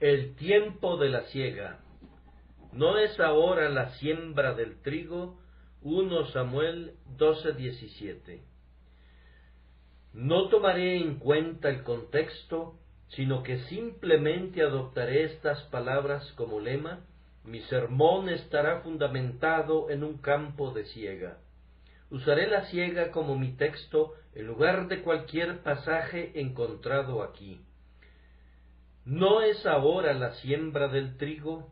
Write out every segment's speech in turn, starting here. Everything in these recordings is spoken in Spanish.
El tiempo de la siega. ¿No es ahora la siembra del trigo? 1 Samuel 12:17. No tomaré en cuenta el contexto, sino que simplemente adoptaré estas palabras como lema. Mi sermón estará fundamentado en un campo de siega. Usaré la siega como mi texto en lugar de cualquier pasaje encontrado aquí. ¿No es ahora la siembra del trigo?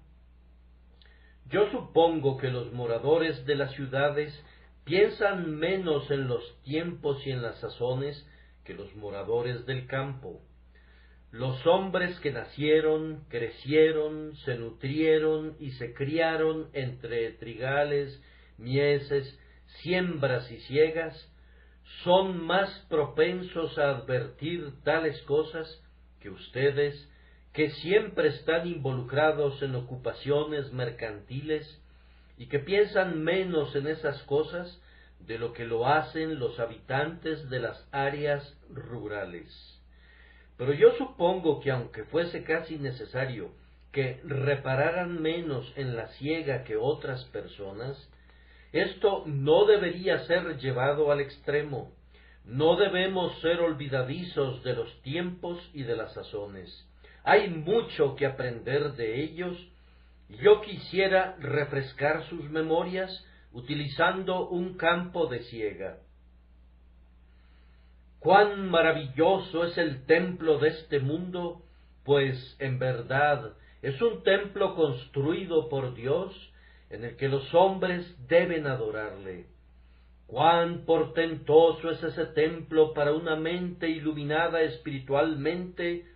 Yo supongo que los moradores de las ciudades piensan menos en los tiempos y en las sazones que los moradores del campo. Los hombres que nacieron, crecieron, se nutrieron y se criaron entre trigales, mieses, siembras y siegas, son más propensos a advertir tales cosas que ustedes, que siempre están involucrados en ocupaciones mercantiles y que piensan menos en esas cosas de lo que lo hacen los habitantes de las áreas rurales. Pero yo supongo que aunque fuese casi necesario que repararan menos en la siega que otras personas, esto no debería ser llevado al extremo. No debemos ser olvidadizos de los tiempos y de las sazones. Hay mucho que aprender de ellos. Yo quisiera refrescar sus memorias utilizando un campo de siega. Cuán maravilloso es el templo de este mundo, pues en verdad es un templo construido por Dios, en el que los hombres deben adorarle. Cuán portentoso es ese templo para una mente iluminada espiritualmente,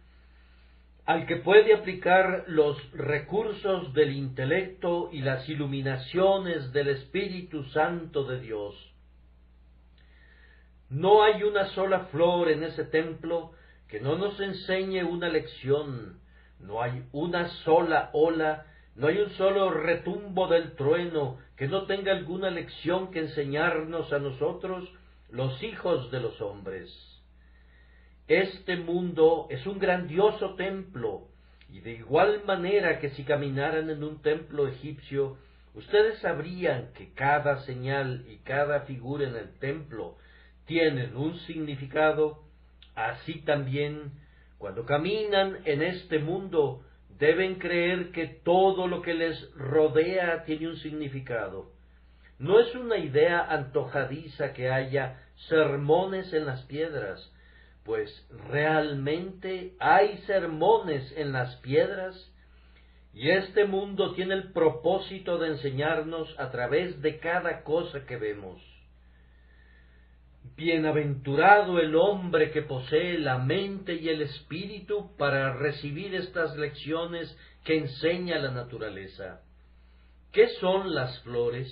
al que puede aplicar los recursos del intelecto y las iluminaciones del Espíritu Santo de Dios. No hay una sola flor en ese templo que no nos enseñe una lección, no hay una sola ola, no hay un solo retumbo del trueno que no tenga alguna lección que enseñarnos a nosotros, los hijos de los hombres. Este mundo es un grandioso templo, y de igual manera que si caminaran en un templo egipcio, ustedes sabrían que cada señal y cada figura en el templo tienen un significado. Así también, cuando caminan en este mundo, deben creer que todo lo que les rodea tiene un significado. No es una idea antojadiza que haya sermones en las piedras, pues realmente hay sermones en las piedras, y este mundo tiene el propósito de enseñarnos a través de cada cosa que vemos. Bienaventurado el hombre que posee la mente y el espíritu para recibir estas lecciones que enseña la naturaleza. ¿Qué son las flores?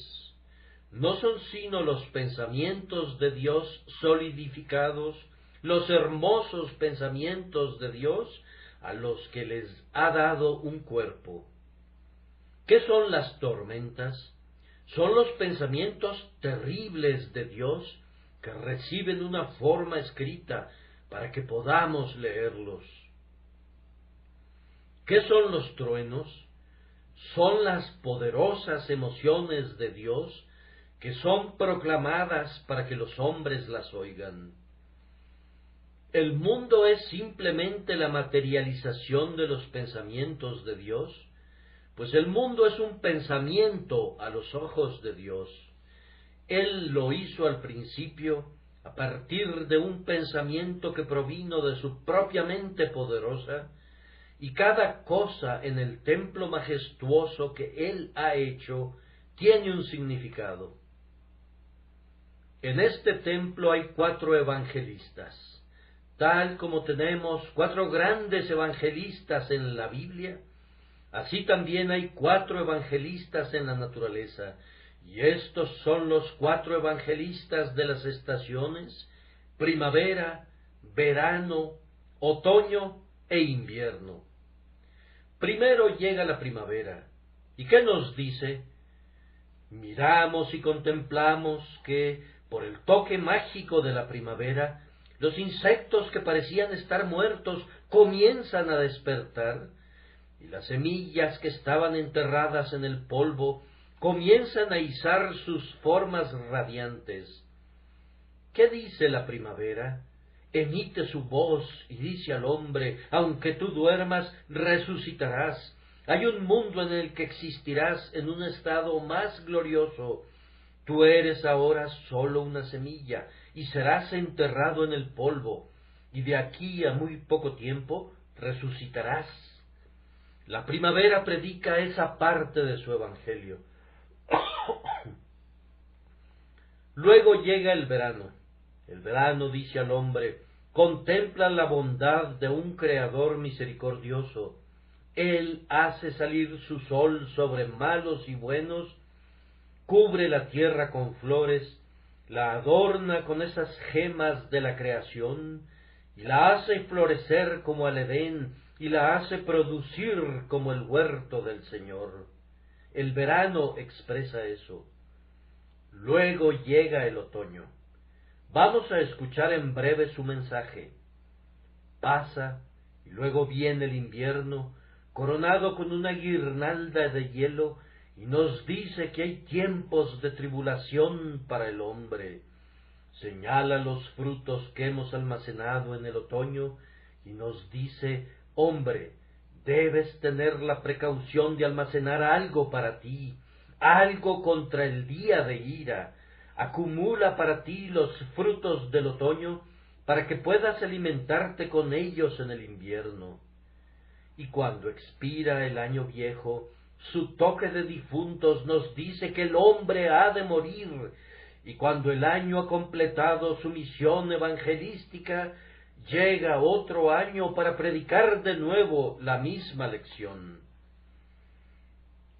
No son sino los pensamientos de Dios solidificados, los hermosos pensamientos de Dios a los que les ha dado un cuerpo. ¿Qué son las tormentas? Son los pensamientos terribles de Dios que reciben una forma escrita para que podamos leerlos. ¿Qué son los truenos? Son las poderosas emociones de Dios que son proclamadas para que los hombres las oigan. ¿El mundo es simplemente la materialización de los pensamientos de Dios? Pues el mundo es un pensamiento a los ojos de Dios. Él lo hizo al principio a partir de un pensamiento que provino de su propia mente poderosa, y cada cosa en el templo majestuoso que Él ha hecho tiene un significado. En este templo hay 4 evangelistas, tal como tenemos 4 grandes evangelistas en la Biblia. Así también hay 4 evangelistas en la naturaleza, y estos son los 4 evangelistas de las estaciones: primavera, verano, otoño e invierno. Primero llega la primavera. ¿Y qué nos dice? Miramos y contemplamos que, por el toque mágico de la primavera, los insectos que parecían estar muertos comienzan a despertar, y las semillas que estaban enterradas en el polvo comienzan a izar sus formas radiantes. ¿Qué dice la primavera? Emite su voz y dice al hombre: aunque tú duermas, resucitarás. Hay un mundo en el que existirás en un estado más glorioso. Tú eres ahora solo una semilla y serás enterrado en el polvo, y de aquí a muy poco tiempo resucitarás. La primavera predica esa parte de su evangelio. Luego llega el verano. El verano dice al hombre: contempla la bondad de un Creador misericordioso. Él hace salir su sol sobre malos y buenos, cubre la tierra con flores, la adorna con esas gemas de la creación, y la hace florecer como el Edén, y la hace producir como el huerto del Señor. El verano expresa eso. Luego llega el otoño. Vamos a escuchar en breve su mensaje. Pasa, y luego viene el invierno, coronado con una guirnalda de hielo, y nos dice que hay tiempos de tribulación para el hombre. Señala los frutos que hemos almacenado en el otoño, y nos dice: hombre, debes tener la precaución de almacenar algo para ti, algo contra el día de ira. Acumula para ti los frutos del otoño, para que puedas alimentarte con ellos en el invierno. Y cuando expira el año viejo, su toque de difuntos nos dice que el hombre ha de morir, y cuando el año ha completado su misión evangelística, llega otro año para predicar de nuevo la misma lección.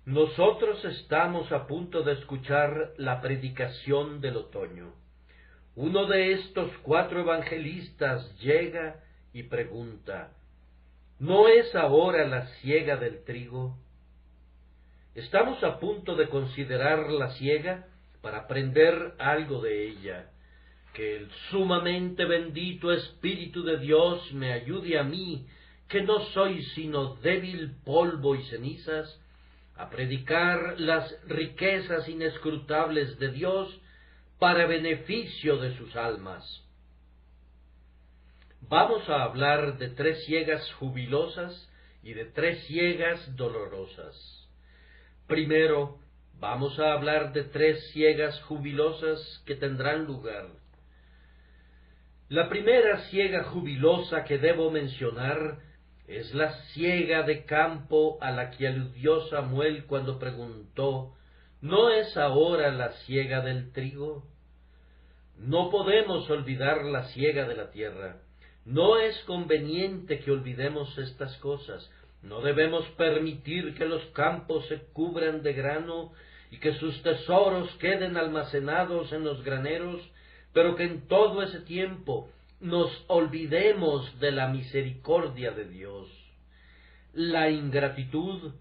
Nosotros estamos a punto de escuchar la predicación del otoño. Uno de estos 4 evangelistas llega y pregunta: ¿no es ahora la siega del trigo? Estamos a punto de considerar la siega para aprender algo de ella. Que el sumamente bendito Espíritu de Dios me ayude a mí, que no soy sino débil polvo y cenizas, a predicar las riquezas inescrutables de Dios para beneficio de sus almas. Vamos a hablar de 3 siegas jubilosas y de 3 siegas dolorosas. Primero, vamos a hablar de 3 siegas jubilosas que tendrán lugar. La primera siega jubilosa que debo mencionar es la siega de campo a la que aludió Samuel cuando preguntó: ¿no es ahora la siega del trigo? No podemos olvidar la siega de la tierra. No es conveniente que olvidemos estas cosas. No debemos permitir que los campos se cubran de grano y que sus tesoros queden almacenados en los graneros, pero que en todo ese tiempo nos olvidemos de la misericordia de Dios. La ingratitud,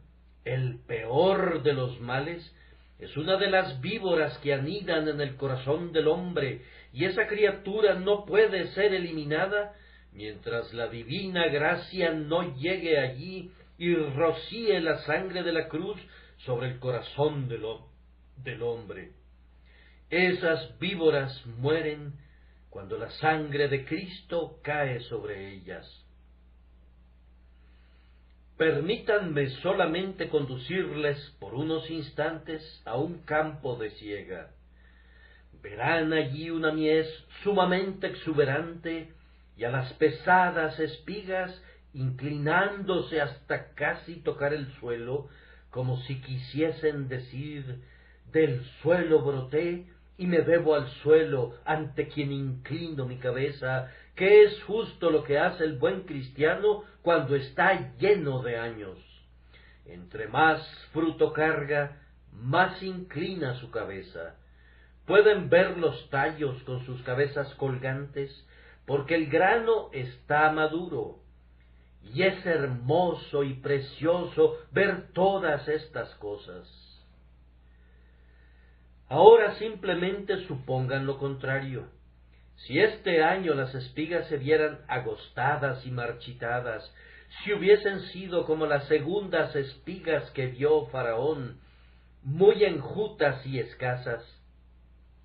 el peor de los males, es una de las víboras que anidan en el corazón del hombre, y esa criatura no puede ser eliminada mientras la divina gracia no llegue allí y rocíe la sangre de la cruz sobre el corazón del hombre. Esas víboras mueren cuando la sangre de Cristo cae sobre ellas. Permítanme solamente conducirles por unos instantes a un campo de siega. Verán allí una mies sumamente exuberante y a las pesadas espigas inclinándose hasta casi tocar el suelo, como si quisiesen decir: del suelo broté y me debo al suelo, ante quien inclino mi cabeza, que es justo lo que hace el buen cristiano cuando está lleno de años. Entre más fruto carga, más inclina su cabeza. Pueden ver los tallos con sus cabezas colgantes, porque el grano está maduro. Y es hermoso y precioso ver todas estas cosas. Ahora simplemente supongan lo contrario. Si este año las espigas se vieran agostadas y marchitadas, si hubiesen sido como las segundas espigas que vio Faraón, muy enjutas y escasas,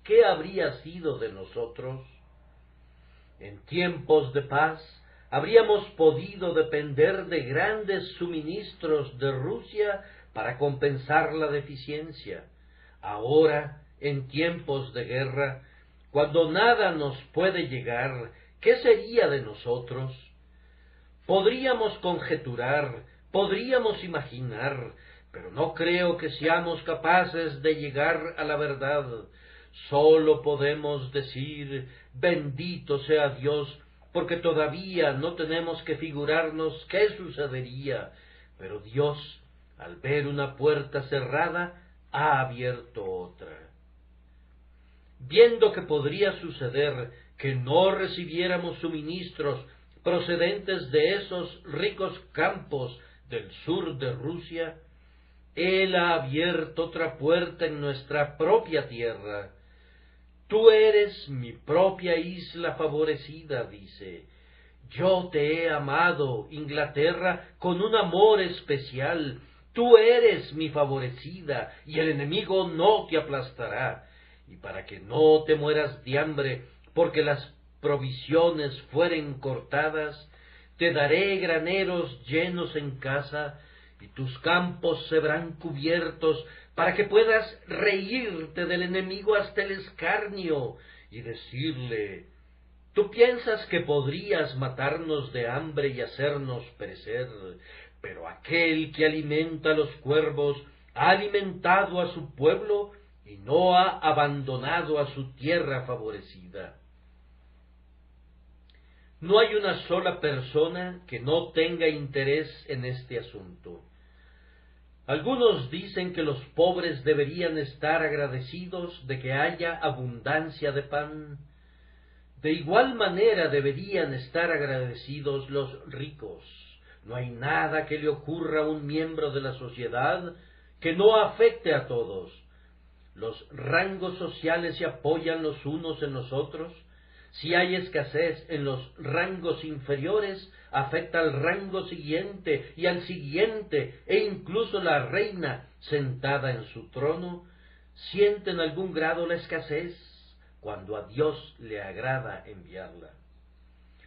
¿qué habría sido de nosotros? En tiempos de paz habríamos podido depender de grandes suministros de Rusia para compensar la deficiencia. Ahora, en tiempos de guerra, cuando nada nos puede llegar, ¿qué sería de nosotros? Podríamos conjeturar, podríamos imaginar, pero no creo que seamos capaces de llegar a la verdad. Sólo podemos decir, bendito sea Dios, porque todavía no tenemos que figurarnos qué sucedería, pero Dios, al ver una puerta cerrada, ha abierto otra. Viendo que podría suceder que no recibiéramos suministros procedentes de esos ricos campos del sur de Rusia, Él ha abierto otra puerta en nuestra propia tierra. Tú eres mi propia isla favorecida, dice. Yo te he amado, Inglaterra, con un amor especial. Tú eres mi favorecida, y el enemigo no te aplastará. Y para que no te mueras de hambre, porque las provisiones fueren cortadas, te daré graneros llenos en casa, y tus campos se verán cubiertos, para que puedas reírte del enemigo hasta el escarnio, y decirle, tú piensas que podrías matarnos de hambre y hacernos perecer, pero aquel que alimenta a los cuervos ha alimentado a su pueblo y no ha abandonado a su tierra favorecida. No hay una sola persona que no tenga interés en este asunto. Algunos dicen que los pobres deberían estar agradecidos de que haya abundancia de pan. De igual manera deberían estar agradecidos los ricos. No hay nada que le ocurra a un miembro de la sociedad que no afecte a todos. Los rangos sociales se apoyan los unos en los otros. Si hay escasez en los rangos inferiores, afecta al rango siguiente y al siguiente, e incluso la reina, sentada en su trono, siente en algún grado la escasez cuando a Dios le agrada enviarla.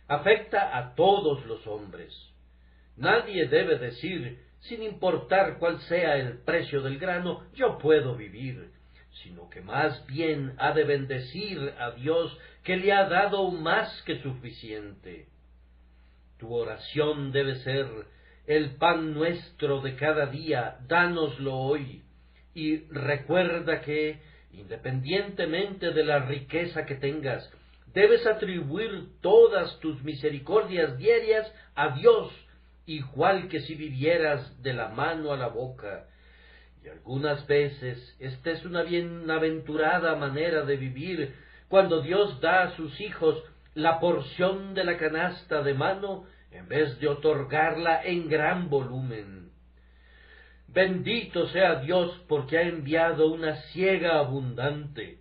Afecta a todos los hombres. Nadie debe decir, sin importar cuál sea el precio del grano, yo puedo vivir, sino que más bien ha de bendecir a Dios, que le ha dado más que suficiente. Tu oración debe ser, el pan nuestro de cada día, dánoslo hoy, y recuerda que, independientemente de la riqueza que tengas, debes atribuir todas tus misericordias diarias a Dios, igual que si vivieras de la mano a la boca. Y algunas veces esta es una bienaventurada manera de vivir, cuando Dios da a sus hijos la porción de la canasta de mano, en vez de otorgarla en gran volumen. Bendito sea Dios, porque ha enviado una siega abundante.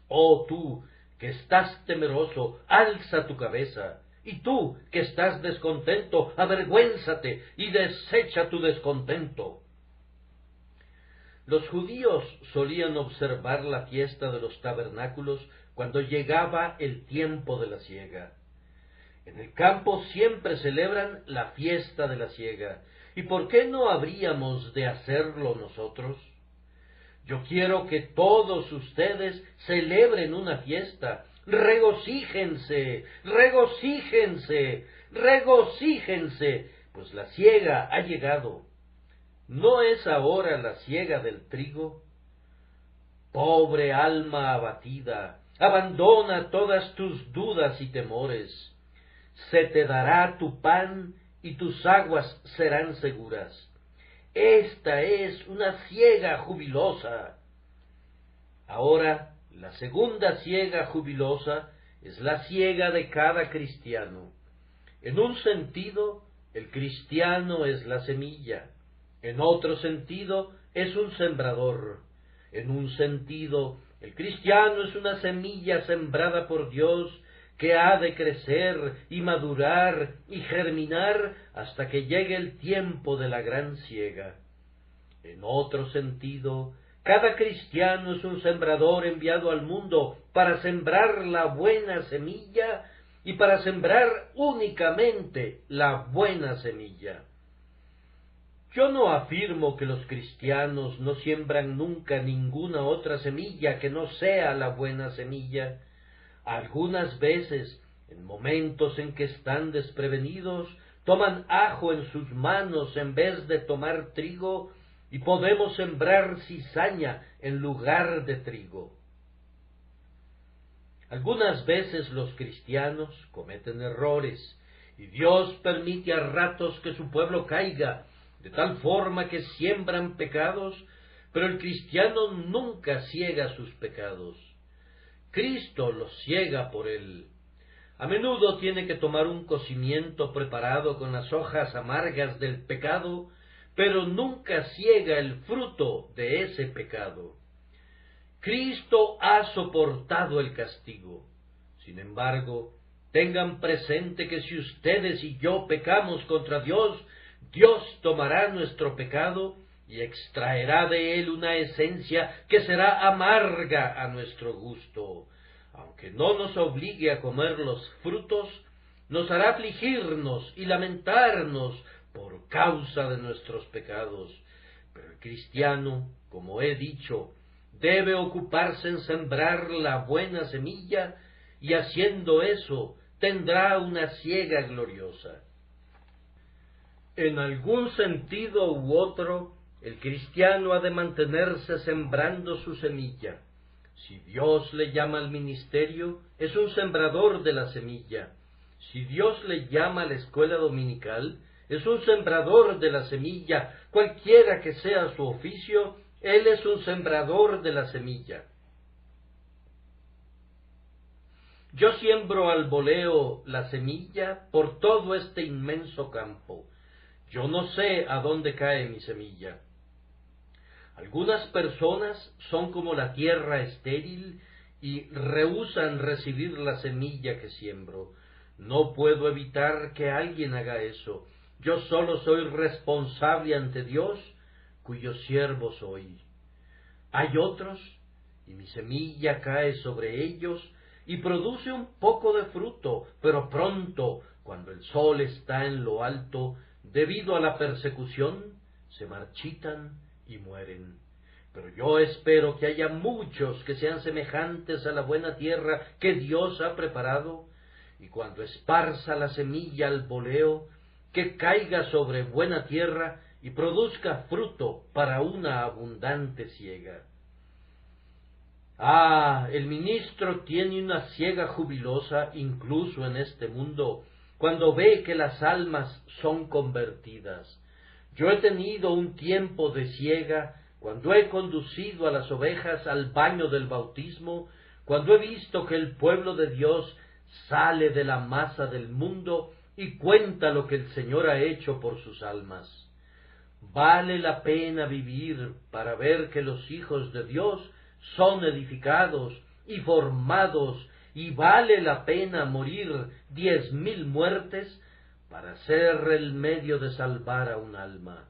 Oh tú, que estás temeroso, alza tu cabeza, y tú, que estás descontento, avergüénzate y desecha tu descontento. Los judíos solían observar la fiesta de los tabernáculos cuando llegaba el tiempo de la siega. En el campo siempre celebran la fiesta de la siega, ¿y por qué no habríamos de hacerlo nosotros? Yo quiero que todos ustedes celebren una fiesta. Regocíjense, regocíjense, regocíjense, pues la siega ha llegado. ¿No es ahora la siega del trigo? Pobre alma abatida, abandona todas tus dudas y temores. Se te dará tu pan y tus aguas serán seguras. Esta es una siega jubilosa. Ahora, la segunda siega jubilosa es la siega de cada cristiano. En un sentido, el cristiano es la semilla. En otro sentido, es un sembrador. En un sentido, el cristiano es una semilla sembrada por Dios que ha de crecer y madurar y germinar hasta que llegue el tiempo de la gran siega. En otro sentido, cada cristiano es un sembrador enviado al mundo para sembrar la buena semilla y para sembrar únicamente la buena semilla. Yo no afirmo que los cristianos no siembran nunca ninguna otra semilla que no sea la buena semilla. Algunas veces, en momentos en que están desprevenidos, toman ajo en sus manos en vez de tomar trigo, y podemos sembrar cizaña en lugar de trigo. Algunas veces los cristianos cometen errores, y Dios permite a ratos que su pueblo caiga, de tal forma que siembran pecados, pero el cristiano nunca ciega sus pecados. Cristo los ciega por él. A menudo tiene que tomar un cocimiento preparado con las hojas amargas del pecado, pero nunca ciega el fruto de ese pecado. Cristo ha soportado el castigo. Sin embargo, tengan presente que si ustedes y yo pecamos contra Dios, Dios tomará nuestro pecado y extraerá de él una esencia que será amarga a nuestro gusto. Aunque no nos obligue a comer los frutos, nos hará afligirnos y lamentarnos por causa de nuestros pecados. Pero el cristiano, como he dicho, debe ocuparse en sembrar la buena semilla, y haciendo eso tendrá una siega gloriosa. En algún sentido u otro, el cristiano ha de mantenerse sembrando su semilla. Si Dios le llama al ministerio, es un sembrador de la semilla. Si Dios le llama a la escuela dominical, es un sembrador de la semilla. Cualquiera que sea su oficio, él es un sembrador de la semilla. Yo siembro al voleo la semilla por todo este inmenso campo. Yo no sé a dónde cae mi semilla. Algunas personas son como la tierra estéril y rehúsan recibir la semilla que siembro. No puedo evitar que alguien haga eso. Yo solo soy responsable ante Dios, cuyo siervo soy. Hay otros, y mi semilla cae sobre ellos, y produce un poco de fruto, pero pronto, cuando el sol está en lo alto, debido a la persecución, se marchitan y mueren. Pero yo espero que haya muchos que sean semejantes a la buena tierra que Dios ha preparado, y cuando esparza la semilla al voleo, que caiga sobre buena tierra y produzca fruto para una abundante siega. El ministro tiene una siega jubilosa incluso en este mundo, cuando ve que las almas son convertidas. Yo he tenido un tiempo de siega cuando he conducido a las ovejas al baño del bautismo, cuando he visto que el pueblo de Dios sale de la masa del mundo y cuenta lo que el Señor ha hecho por sus almas. Vale la pena vivir para ver que los hijos de Dios son edificados y formados, y vale la pena morir 10,000 muertes para ser el medio de salvar a un alma.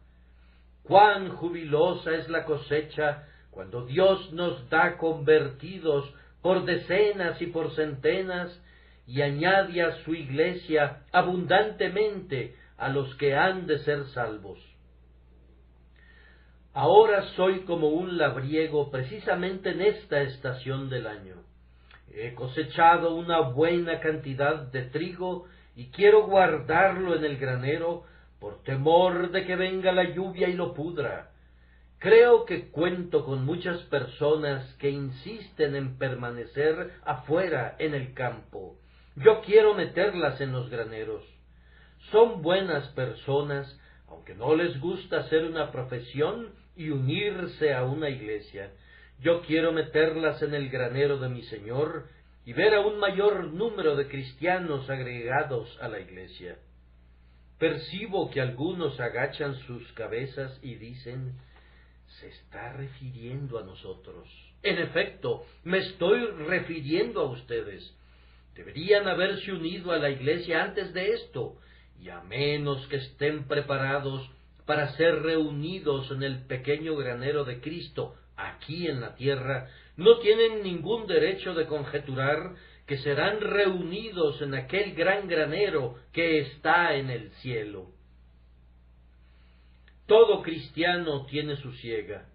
Cuán jubilosa es la cosecha cuando Dios nos da convertidos por decenas y por centenas, y añade a su iglesia abundantemente a los que han de ser salvos. Ahora soy como un labriego precisamente en esta estación del año. He cosechado una buena cantidad de trigo y quiero guardarlo en el granero por temor de que venga la lluvia y lo pudra. Creo que cuento con muchas personas que insisten en permanecer afuera en el campo. Yo quiero meterlas en los graneros. Son buenas personas, aunque no les gusta hacer una profesión y unirse a una iglesia. Yo quiero meterlas en el granero de mi Señor y ver a un mayor número de cristianos agregados a la iglesia. Percibo que algunos agachan sus cabezas y dicen: se está refiriendo a nosotros. En efecto, me estoy refiriendo a ustedes. Deberían haberse unido a la Iglesia antes de esto, y a menos que estén preparados para ser reunidos en el pequeño granero de Cristo aquí en la tierra, no tienen ningún derecho de conjeturar que serán reunidos en aquel gran granero que está en el cielo. Todo cristiano tiene su siega.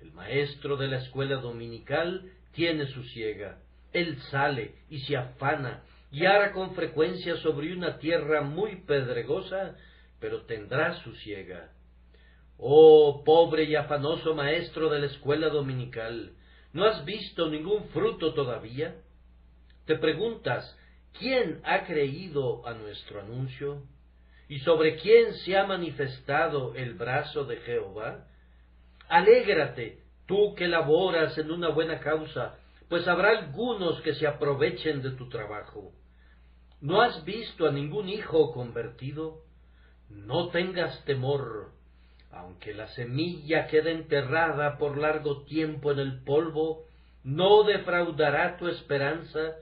El maestro de la escuela dominical tiene su siega. Él sale y se afana y ara con frecuencia sobre una tierra muy pedregosa, pero tendrá su siega. Oh, pobre y afanoso maestro de la escuela dominical, ¿no has visto ningún fruto todavía? Te preguntas, ¿quién ha creído a nuestro anuncio? ¿Y sobre quién se ha manifestado el brazo de Jehová? Alégrate, tú que laboras en una buena causa, pues habrá algunos que se aprovechen de tu trabajo. ¿No has visto a ningún hijo convertido? No tengas temor. Aunque la semilla quede enterrada por largo tiempo en el polvo, no defraudará tu esperanza.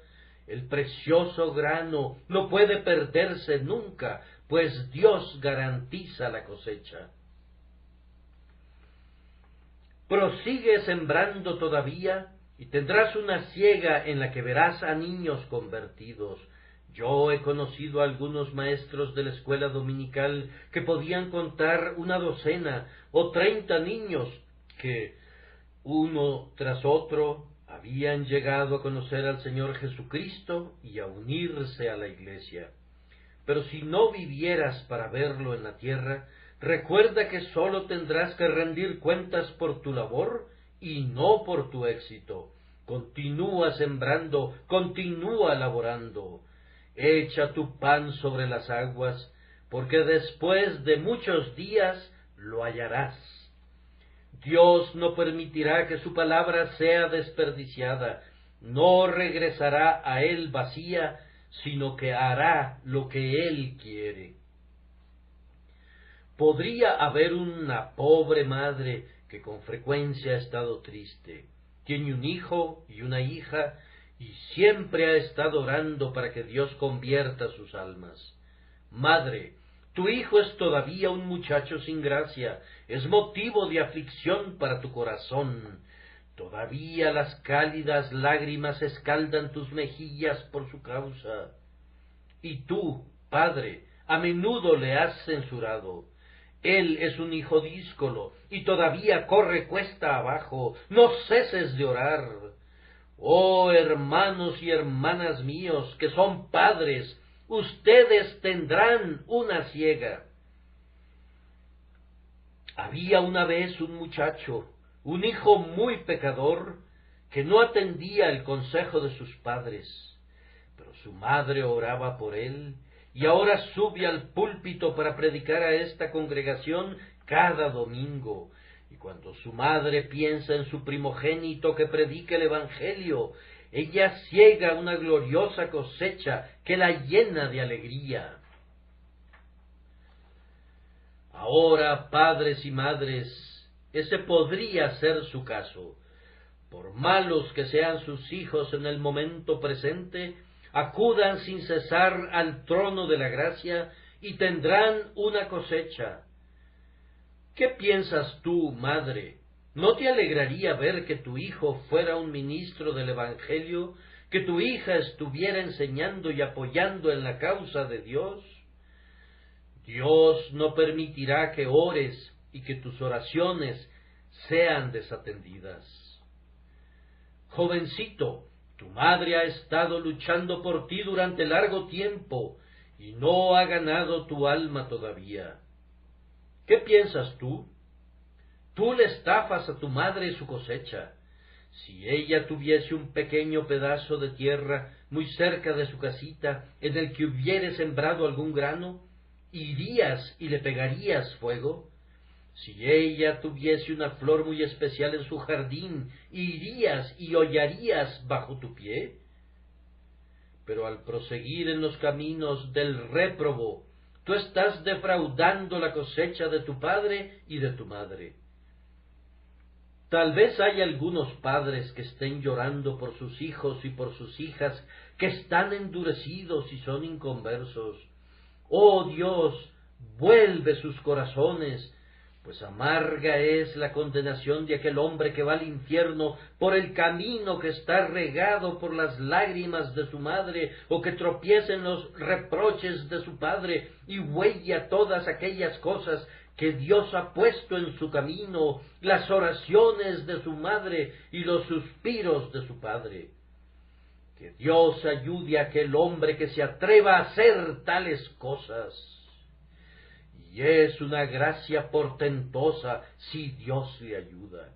El precioso grano no puede perderse nunca, pues Dios garantiza la cosecha. Prosigue sembrando todavía, y tendrás una siega en la que verás a niños convertidos. Yo he conocido a algunos maestros de la escuela dominical que podían contar una docena o 30 niños que, uno tras otro, habían llegado a conocer al Señor Jesucristo y a unirse a la Iglesia. Pero si no vivieras para verlo en la tierra, recuerda que sólo tendrás que rendir cuentas por tu labor y no por tu éxito. Continúa sembrando, continúa laborando. Echa tu pan sobre las aguas, porque después de muchos días lo hallarás. Dios no permitirá que su palabra sea desperdiciada, no regresará a él vacía, sino que hará lo que él quiere. Podría haber una pobre madre que con frecuencia ha estado triste. Tiene un hijo y una hija, y siempre ha estado orando para que Dios convierta sus almas. Madre, tu hijo es todavía un muchacho sin gracia, es motivo de aflicción para tu corazón. Todavía las cálidas lágrimas escaldan tus mejillas por su causa. Y tú, padre, a menudo le has censurado. Él es un hijo díscolo, y todavía corre cuesta abajo. No ceses de orar. Oh, hermanos y hermanas míos, que son padres, ustedes tendrán una siega. Había una vez un muchacho, un hijo muy pecador, que no atendía el consejo de sus padres, pero su madre oraba por él, y ahora sube al púlpito para predicar a esta congregación cada domingo. Y cuando su madre piensa en su primogénito que predica el Evangelio, ella ciega una gloriosa cosecha que la llena de alegría. Ahora, padres y madres, ese podría ser su caso. Por malos que sean sus hijos en el momento presente, acudan sin cesar al trono de la gracia y tendrán una cosecha. ¿Qué piensas tú, madre? ¿No te alegraría ver que tu hijo fuera un ministro del Evangelio, que tu hija estuviera enseñando y apoyando en la causa de Dios? Dios no permitirá que ores y que tus oraciones sean desatendidas. Jovencito, tu madre ha estado luchando por ti durante largo tiempo y no ha ganado tu alma todavía. ¿Qué piensas tú? Tú le estafas a tu madre su cosecha. Si ella tuviese un pequeño pedazo de tierra muy cerca de su casita en el que hubiere sembrado algún grano, ¿irías y le pegarías fuego? Si ella tuviese una flor muy especial en su jardín, ¿irías y hollarías bajo tu pie? Pero al proseguir en los caminos del réprobo, tú estás defraudando la cosecha de tu padre y de tu madre. Tal vez hay algunos padres que estén llorando por sus hijos y por sus hijas, que están endurecidos y son inconversos. Oh Dios, vuelve sus corazones, pues amarga es la condenación de aquel hombre que va al infierno por el camino que está regado por las lágrimas de su madre, o que tropieza en los reproches de su padre y huella todas aquellas cosas que Dios ha puesto en su camino, las oraciones de su madre y los suspiros de su padre. Que Dios ayude a aquel hombre que se atreva a hacer tales cosas. Y es una gracia portentosa si Dios le ayuda.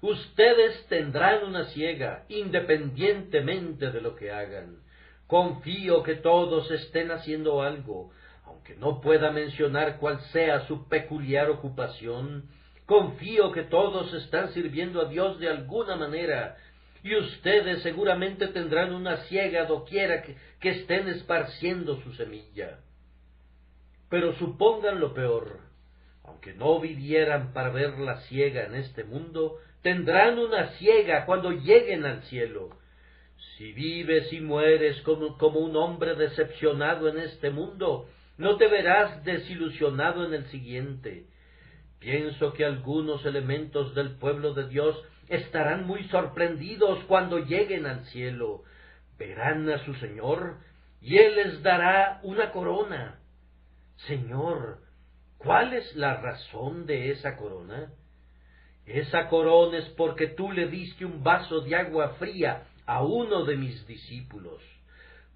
Ustedes tendrán una siega, independientemente de lo que hagan. Confío que todos estén haciendo algo, aunque no pueda mencionar cuál sea su peculiar ocupación. Confío que todos están sirviendo a Dios de alguna manera, y ustedes seguramente tendrán una siega doquiera que estén esparciendo su semilla. Pero supongan lo peor: aunque no vivieran para ver la siega en este mundo, tendrán una siega cuando lleguen al cielo. Si vives y mueres como un hombre decepcionado en este mundo, no te verás desilusionado en el siguiente. Pienso que algunos elementos del pueblo de Dios estarán muy sorprendidos cuando lleguen al cielo. Verán a su Señor y Él les dará una corona. Señor, ¿cuál es la razón de esa corona? Esa corona es porque tú le diste un vaso de agua fría a uno de mis discípulos.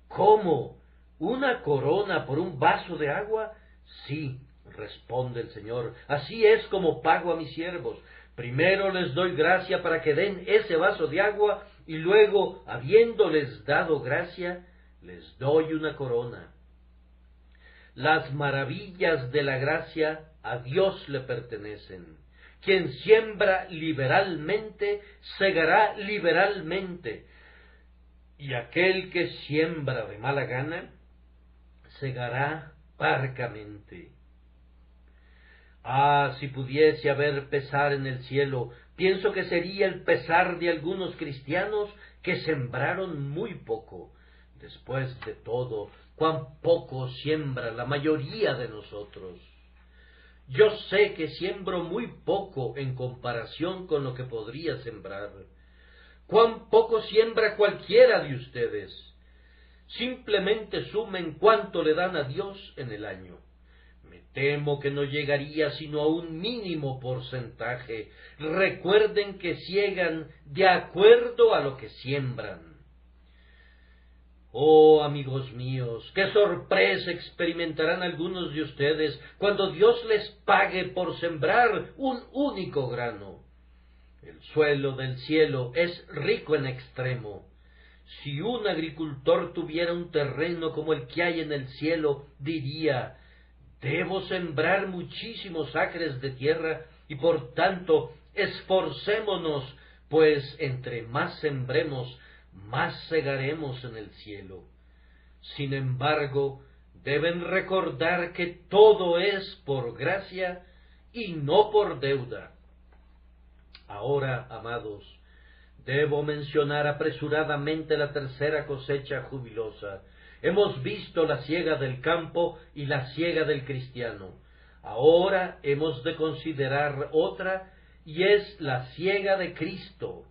¿Cómo? ¿Una corona por un vaso de agua? Sí, responde el Señor, así es como pago a mis siervos. Primero les doy gracia para que den ese vaso de agua, y luego, habiéndoles dado gracia, les doy una corona. Las maravillas de la gracia a Dios le pertenecen. Quien siembra liberalmente, segará liberalmente, y aquel que siembra de mala gana, segará parcamente. Ah, si pudiese haber pesar en el cielo, pienso que sería el pesar de algunos cristianos que sembraron muy poco. Después de todo, cuán poco siembra la mayoría de nosotros. Yo sé que siembro muy poco en comparación con lo que podría sembrar. Cuán poco siembra cualquiera de ustedes. Simplemente sumen cuánto le dan a Dios en el año. Me temo que no llegaría sino a un mínimo porcentaje. Recuerden que siegan de acuerdo a lo que siembran. Oh, amigos míos, qué sorpresa experimentarán algunos de ustedes cuando Dios les pague por sembrar un único grano. El suelo del cielo es rico en extremo. Si un agricultor tuviera un terreno como el que hay en el cielo, diría: debo sembrar muchísimos acres de tierra y por tanto esforcémonos, pues entre más sembremos, más segaremos en el cielo. Sin embargo, deben recordar que todo es por gracia y no por deuda. Ahora, amados, debo mencionar apresuradamente la tercera cosecha jubilosa. Hemos visto la siega del campo y la siega del cristiano. Ahora hemos de considerar otra, y es la siega de Cristo.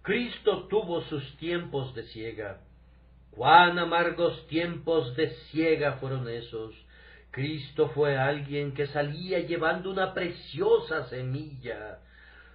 Cristo tuvo sus tiempos de siega. Cuán amargos tiempos de siega fueron esos. Cristo fue alguien que salía llevando una preciosa semilla.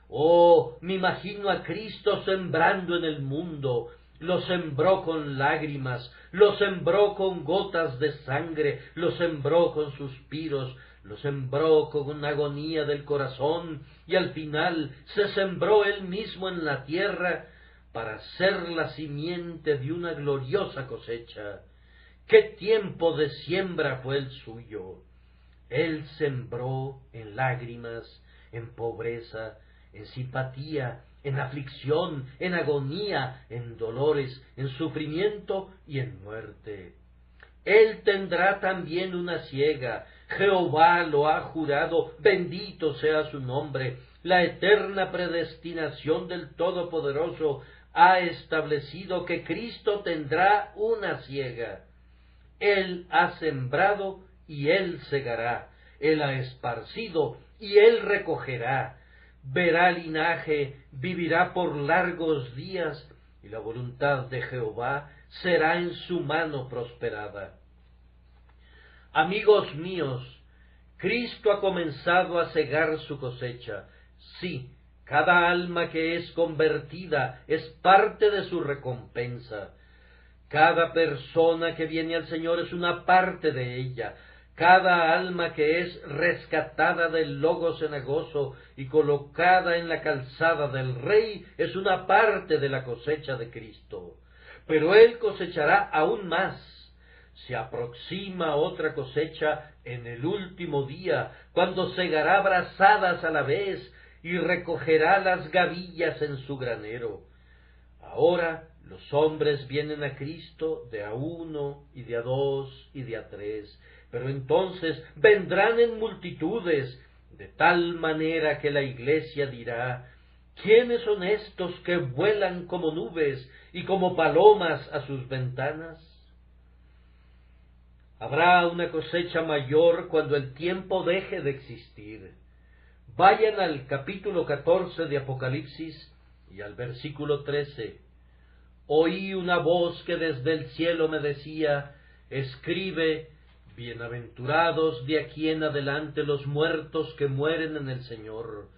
Oh, me imagino a Cristo sembrando en el mundo. Lo sembró con lágrimas, lo sembró con gotas de sangre, lo sembró con suspiros, lo sembró con una agonía del corazón, y al final se sembró él mismo en la tierra para ser la simiente de una gloriosa cosecha. ¡Qué tiempo de siembra fue el suyo! Él sembró en lágrimas, en pobreza, en simpatía, en aflicción, en agonía, en dolores, en sufrimiento y en muerte. Él tendrá también una siega. Jehová lo ha jurado, bendito sea su nombre. La eterna predestinación del Todopoderoso ha establecido que Cristo tendrá una siega. Él ha sembrado y Él segará. Él ha esparcido y Él recogerá. Verá linaje, vivirá por largos días, y la voluntad de Jehová será en su mano prosperada. Amigos míos, Cristo ha comenzado a segar su cosecha. Sí, cada alma que es convertida es parte de su recompensa. Cada persona que viene al Señor es una parte de ella. Cada alma que es rescatada del logo cenagoso y colocada en la calzada del Rey es una parte de la cosecha de Cristo. Pero Él cosechará aún más. Se aproxima otra cosecha en el último día, cuando segará brazadas a la vez y recogerá las gavillas en su granero. Ahora los hombres vienen a Cristo de a uno, y de a dos, y de a tres, pero entonces vendrán en multitudes, de tal manera que la Iglesia dirá: ¿quiénes son estos que vuelan como nubes y como palomas a sus ventanas? Habrá una cosecha mayor cuando el tiempo deje de existir. Vayan al capítulo 14 de Apocalipsis y al versículo 13. Oí una voz que desde el cielo me decía: escribe, bienaventurados de aquí en adelante los muertos que mueren en el Señor.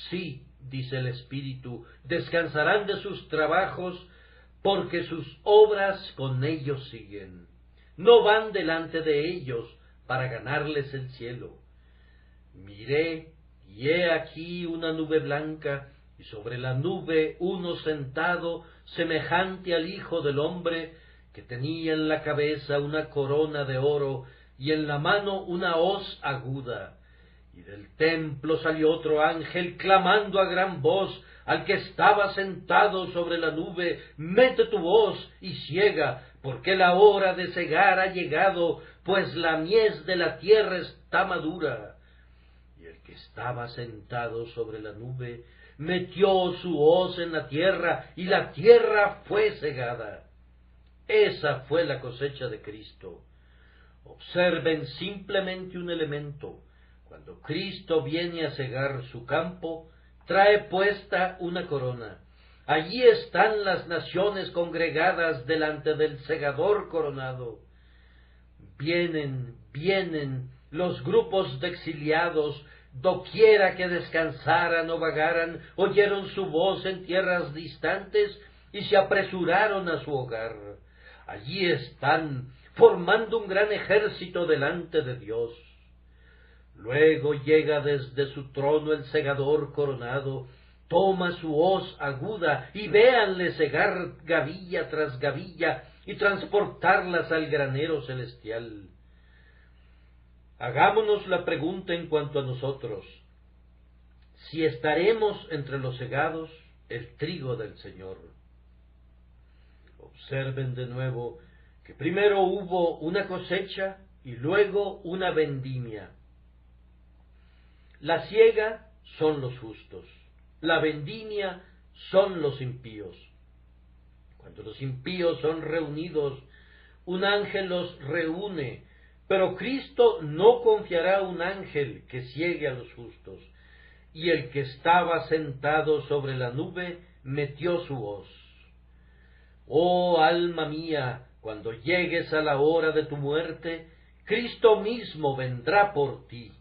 Sí, dice el Espíritu, descansarán de sus trabajos, porque sus obras con ellos siguen. No van delante de ellos para ganarles el cielo. Miré, y he aquí una nube blanca, y sobre la nube uno sentado, semejante al Hijo del Hombre, que tenía en la cabeza una corona de oro, y en la mano una hoz aguda. Y del templo salió otro ángel, clamando a gran voz al que estaba sentado sobre la nube: mete tu voz y siega, porque la hora de segar ha llegado, pues la mies de la tierra está madura. Y el que estaba sentado sobre la nube metió su hoz en la tierra, y la tierra fue segada. Esa fue la cosecha de Cristo. Observen simplemente un elemento. Cuando Cristo viene a segar su campo, trae puesta una corona. Allí están las naciones congregadas delante del segador coronado. Vienen los grupos de exiliados, doquiera que descansaran o vagaran, oyeron su voz en tierras distantes y se apresuraron a su hogar. Allí están, formando un gran ejército delante de Dios. Luego llega desde su trono el segador coronado, toma su hoz aguda y véanle segar gavilla tras gavilla y transportarlas al granero celestial. Hagámonos la pregunta en cuanto a nosotros: si estaremos entre los segados, el trigo del Señor. Observen de nuevo que primero hubo una cosecha y luego una vendimia. La siega son los justos, la vendimia son los impíos. Cuando los impíos son reunidos, un ángel los reúne, pero Cristo no confiará a un ángel que ciegue a los justos. Y el que estaba sentado sobre la nube metió su hoz. Oh alma mía, cuando llegues a la hora de tu muerte, Cristo mismo vendrá por ti.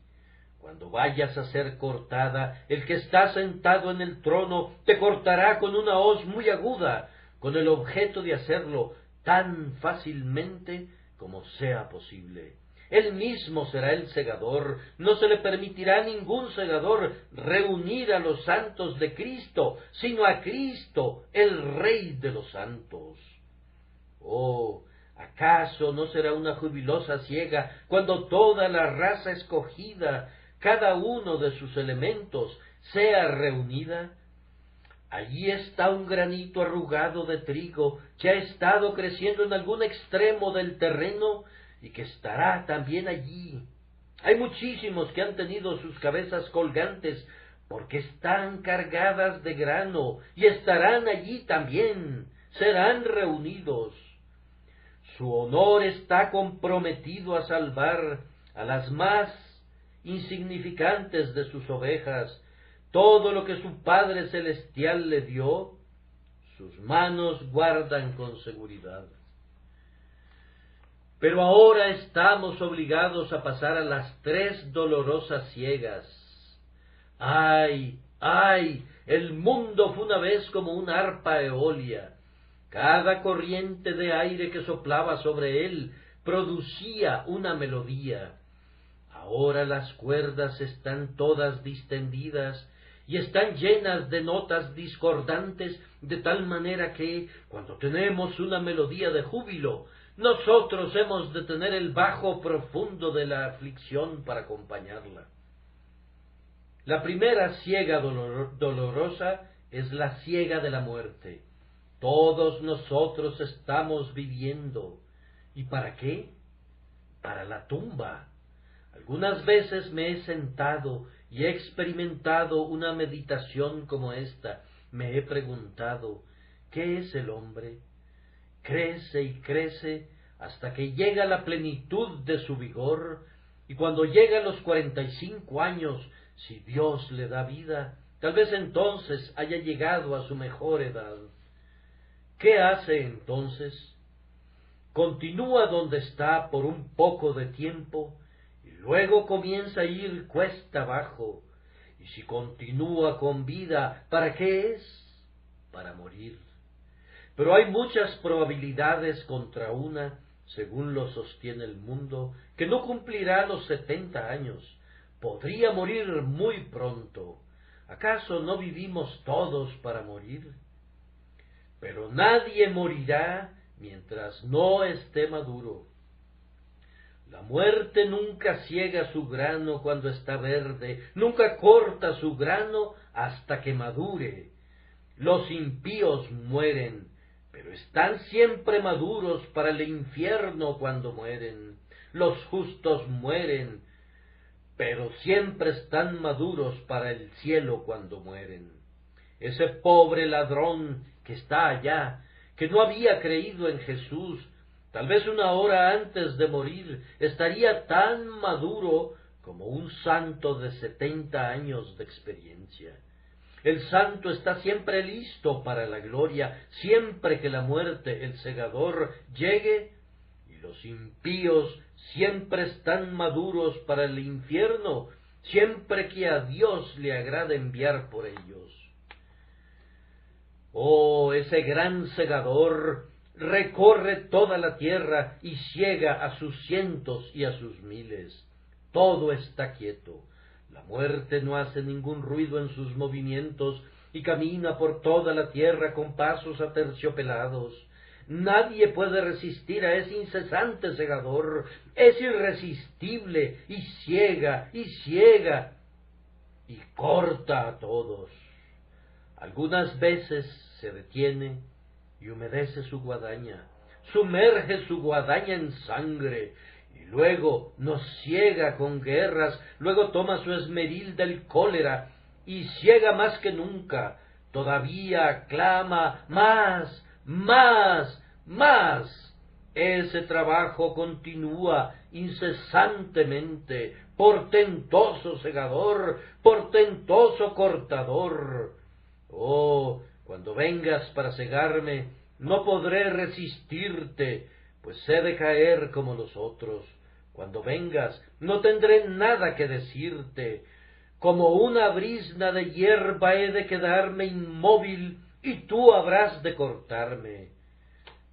Cuando vayas a ser cortada, el que está sentado en el trono te cortará con una hoz muy aguda, con el objeto de hacerlo tan fácilmente como sea posible. Él mismo será el segador. No se le permitirá a ningún segador reunir a los santos de Cristo, sino a Cristo, el Rey de los santos. Oh, ¿acaso no será una jubilosa siega cuando toda la raza escogida, cada uno de sus elementos, sea reunida? Allí está un granito arrugado de trigo que ha estado creciendo en algún extremo del terreno y que estará también allí. Hay muchísimos que han tenido sus cabezas colgantes porque están cargadas de grano, y estarán allí también, serán reunidos. Su honor está comprometido a salvar a las más insignificantes de sus ovejas. Todo lo que su Padre Celestial le dio, sus manos guardan con seguridad. Pero ahora estamos obligados a pasar a las 3 dolorosas siegas. ¡Ay, ay! El mundo fue una vez como una arpa eólia. Cada corriente de aire que soplaba sobre él producía una melodía. Ahora las cuerdas están todas distendidas y están llenas de notas discordantes, de tal manera que, cuando tenemos una melodía de júbilo, nosotros hemos de tener el bajo profundo de la aflicción para acompañarla. La primera siega dolorosa es la siega de la muerte. Todos nosotros estamos viviendo. ¿Y para qué? Para la tumba. Algunas veces me he sentado y he experimentado una meditación como esta. Me he preguntado, ¿qué es el hombre? Crece y crece hasta que llega a la plenitud de su vigor, y cuando llega a los 45 años, si Dios le da vida, tal vez entonces haya llegado a su mejor edad. ¿Qué hace entonces? Continúa donde está por un poco de tiempo, y luego comienza a ir cuesta abajo. Y si continúa con vida, ¿para qué es? Para morir. Pero hay muchas probabilidades contra una, según lo sostiene el mundo, que no cumplirá los 70 años. Podría morir muy pronto. ¿Acaso no vivimos todos para morir? Pero nadie morirá mientras no esté maduro. La muerte nunca ciega su grano cuando está verde, nunca corta su grano hasta que madure. Los impíos mueren, pero están siempre maduros para el infierno cuando mueren. Los justos mueren, pero siempre están maduros para el cielo cuando mueren. Ese pobre ladrón que está allá, que no había creído en Jesús, tal vez una hora antes de morir, estaría tan maduro como un santo de 70 años de experiencia. El santo está siempre listo para la gloria, siempre que la muerte, el segador, llegue, y los impíos siempre están maduros para el infierno, siempre que a Dios le agrada enviar por ellos. Oh, ese gran segador recorre toda la tierra y ciega a sus cientos y a sus miles. Todo está quieto. La muerte no hace ningún ruido en sus movimientos y camina por toda la tierra con pasos aterciopelados. Nadie puede resistir a ese incesante segador. Es irresistible y ciega y corta a todos. Algunas veces se detiene y humedece su guadaña, sumerge su guadaña en sangre, y luego nos ciega con guerras, luego toma su esmeril del cólera, y ciega más que nunca, todavía clama más, más, más. Ese trabajo continúa incesantemente, portentoso segador, portentoso cortador. Oh, cuando vengas para cegarme, no podré resistirte, pues he de caer como los otros. Cuando vengas, no tendré nada que decirte. Como una brizna de hierba he de quedarme inmóvil, y tú habrás de cortarme.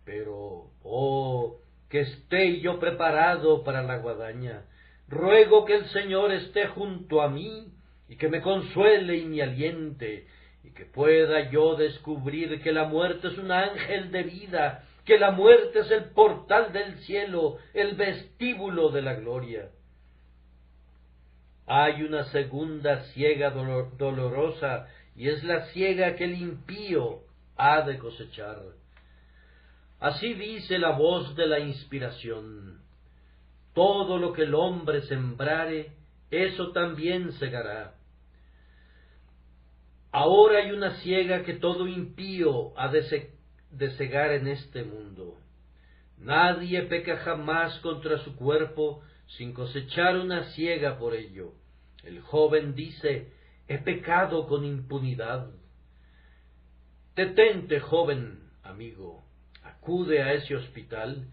Pero, oh, que esté yo preparado para la guadaña. Ruego que el Señor esté junto a mí, y que me consuele y me aliente, y que pueda yo descubrir que la muerte es un ángel de vida, que la muerte es el portal del cielo, el vestíbulo de la gloria. Hay una segunda siega dolorosa, y es la siega que el impío ha de cosechar. Así dice la voz de la inspiración: todo lo que el hombre sembrare, eso también segará. Ahora hay una siega que todo impío ha de cegar en este mundo. Nadie peca jamás contra su cuerpo sin cosechar una siega por ello. El joven dice: he pecado con impunidad. Detente, joven amigo, acude a ese hospital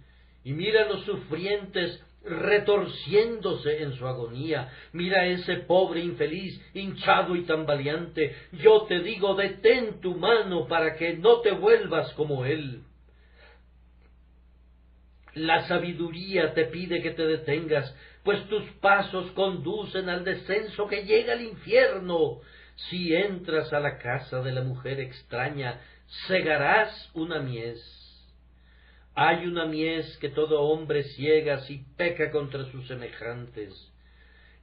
y mira a los sufrientes retorciéndose en su agonía. Mira a ese pobre infeliz, hinchado y tambaleante. Yo te digo, detén tu mano para que no te vuelvas como él. La sabiduría te pide que te detengas, pues tus pasos conducen al descenso que llega al infierno. Si entras a la casa de la mujer extraña, segarás una mies. Hay una mies que todo hombre ciega si peca contra sus semejantes.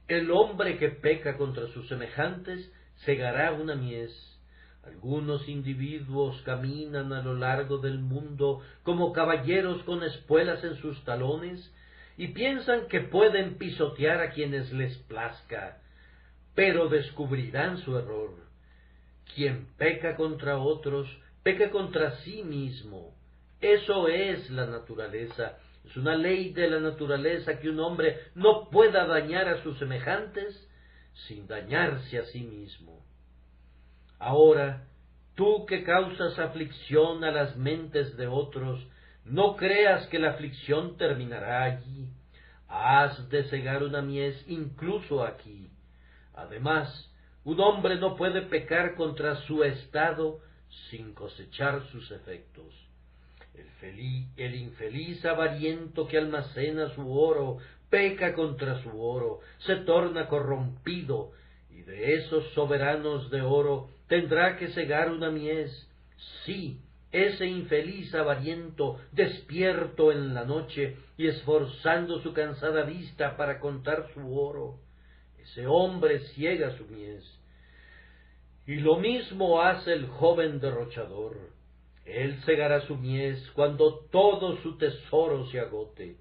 El hombre que peca contra sus semejantes segará una mies. Algunos individuos caminan a lo largo del mundo como caballeros con espuelas en sus talones y piensan que pueden pisotear a quienes les plazca, pero descubrirán su error. Quien peca contra otros, peca contra sí mismo. Eso es la naturaleza. Es una ley de la naturaleza que un hombre no pueda dañar a sus semejantes sin dañarse a sí mismo. Ahora, tú que causas aflicción a las mentes de otros, no creas que la aflicción terminará allí. Has de cegar una mies incluso aquí. Además, un hombre no puede pecar contra su estado sin cosechar sus efectos. El infeliz avariento que almacena su oro peca contra su oro, se torna corrompido, y de esos soberanos de oro tendrá que segar una mies. Sí, ese infeliz avariento, despierto en la noche y esforzando su cansada vista para contar su oro, ese hombre ciega su mies. Y lo mismo hace el joven derrochador. Él segará su mies cuando todo su tesoro se agote.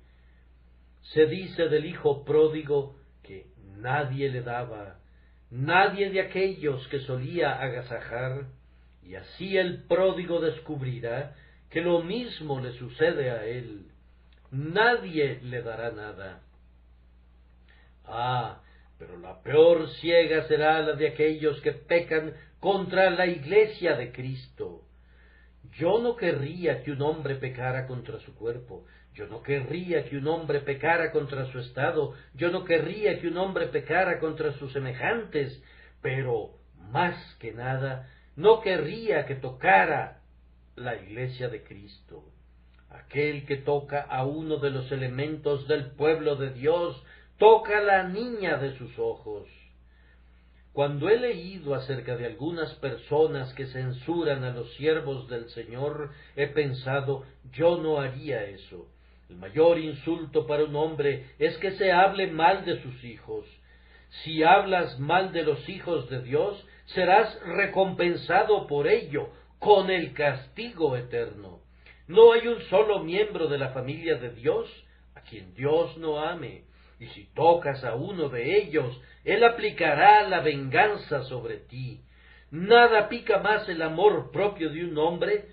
Se dice del hijo pródigo que nadie le daba, nadie de aquellos que solía agasajar, y así el pródigo descubrirá que lo mismo le sucede a él. Nadie le dará nada. Pero la peor ciega será la de aquellos que pecan contra la Iglesia de Cristo. Yo no querría que un hombre pecara contra su cuerpo, yo no querría que un hombre pecara contra su estado, yo no querría que un hombre pecara contra sus semejantes, pero más que nada, no querría que tocara la Iglesia de Cristo. Aquel que toca a uno de los elementos del pueblo de Dios, toca a la niña de sus ojos. Cuando he leído acerca de algunas personas que censuran a los siervos del Señor, he pensado, yo no haría eso. El mayor insulto para un hombre es que se hable mal de sus hijos. Si hablas mal de los hijos de Dios, serás recompensado por ello, con el castigo eterno. No hay un solo miembro de la familia de Dios a quien Dios no ame. Y si tocas a uno de ellos, él aplicará la venganza sobre ti. Nada pica más el amor propio de un hombre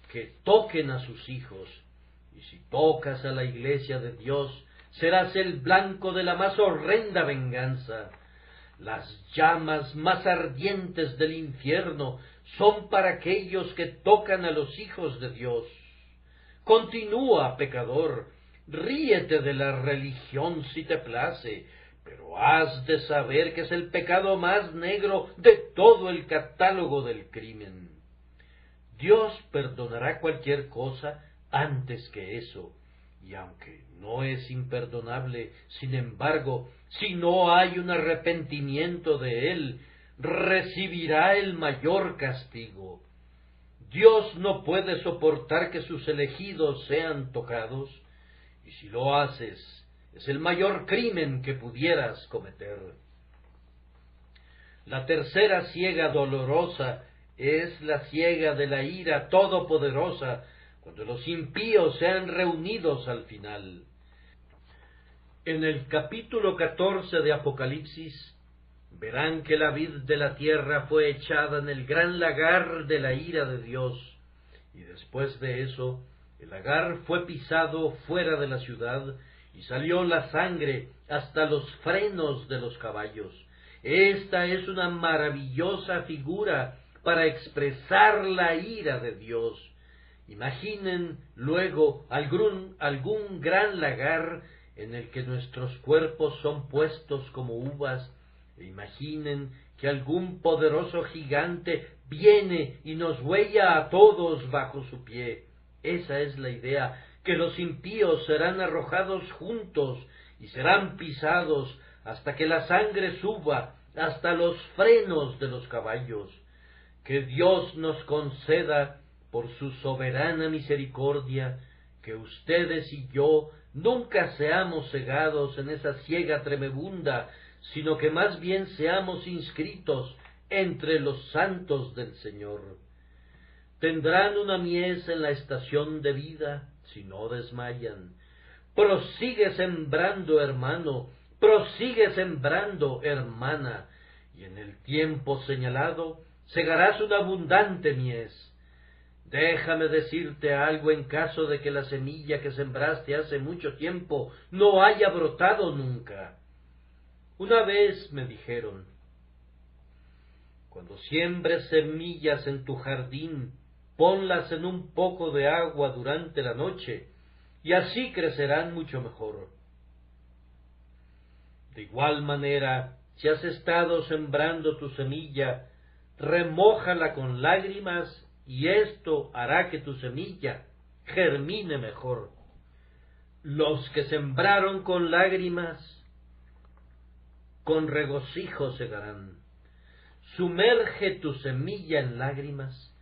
que toquen a sus hijos. Y si tocas a la Iglesia de Dios, serás el blanco de la más horrenda venganza. Las llamas más ardientes del infierno son para aquellos que tocan a los hijos de Dios. Continúa, pecador, ríete de la religión si te place, pero has de saber que es el pecado más negro de todo el catálogo del crimen. Dios perdonará cualquier cosa antes que eso, y aunque no es imperdonable, sin embargo, si no hay un arrepentimiento de él, recibirá el mayor castigo. Dios no puede soportar que sus elegidos sean tocados, y si lo haces, es el mayor crimen que pudieras cometer. La tercera siega dolorosa es la siega de la ira todopoderosa, cuando los impíos sean reunidos al final. En el capítulo 14 de Apocalipsis verán que la vid de la tierra fue echada en el gran lagar de la ira de Dios, y después de eso, el lagar fue pisado fuera de la ciudad, y salió la sangre hasta los frenos de los caballos. Esta es una maravillosa figura para expresar la ira de Dios. Imaginen luego algún gran lagar en el que nuestros cuerpos son puestos como uvas, e imaginen que algún poderoso gigante viene y nos huella a todos bajo su pie. Esa es la idea, que los impíos serán arrojados juntos y serán pisados hasta que la sangre suba hasta los frenos de los caballos. Que Dios nos conceda, por su soberana misericordia, que ustedes y yo nunca seamos cegados en esa ciega tremebunda, sino que más bien seamos inscritos entre los santos del Señor. Tendrán una mies en la estación de vida, si no desmayan. Prosigue sembrando, hermano, prosigue sembrando, hermana, y en el tiempo señalado segarás una abundante mies. Déjame decirte algo en caso de que la semilla que sembraste hace mucho tiempo no haya brotado nunca. Una vez me dijeron: cuando siembres semillas en tu jardín, ponlas en un poco de agua durante la noche, y así crecerán mucho mejor. De igual manera, si has estado sembrando tu semilla, remójala con lágrimas, y esto hará que tu semilla germine mejor. Los que sembraron con lágrimas, con regocijo segarán. Sumerge tu semilla en lágrimas,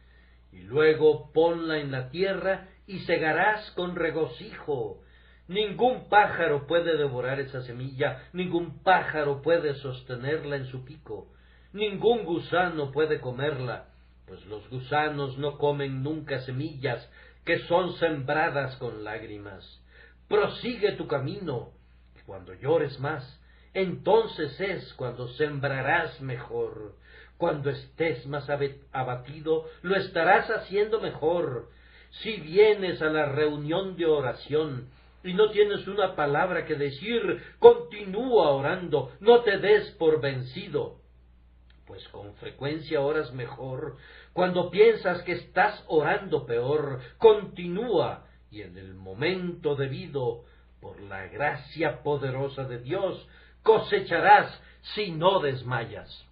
y luego ponla en la tierra y segarás con regocijo. Ningún pájaro puede devorar esa semilla, ningún pájaro puede sostenerla en su pico, ningún gusano puede comerla, pues los gusanos no comen nunca semillas que son sembradas con lágrimas. Prosigue tu camino, y cuando llores más, entonces es cuando sembrarás mejor. Cuando estés más abatido, lo estarás haciendo mejor. Si vienes a la reunión de oración y no tienes una palabra que decir, continúa orando, no te des por vencido, pues con frecuencia oras mejor. Cuando piensas que estás orando peor, continúa, y en el momento debido, por la gracia poderosa de Dios, cosecharás si no desmayas.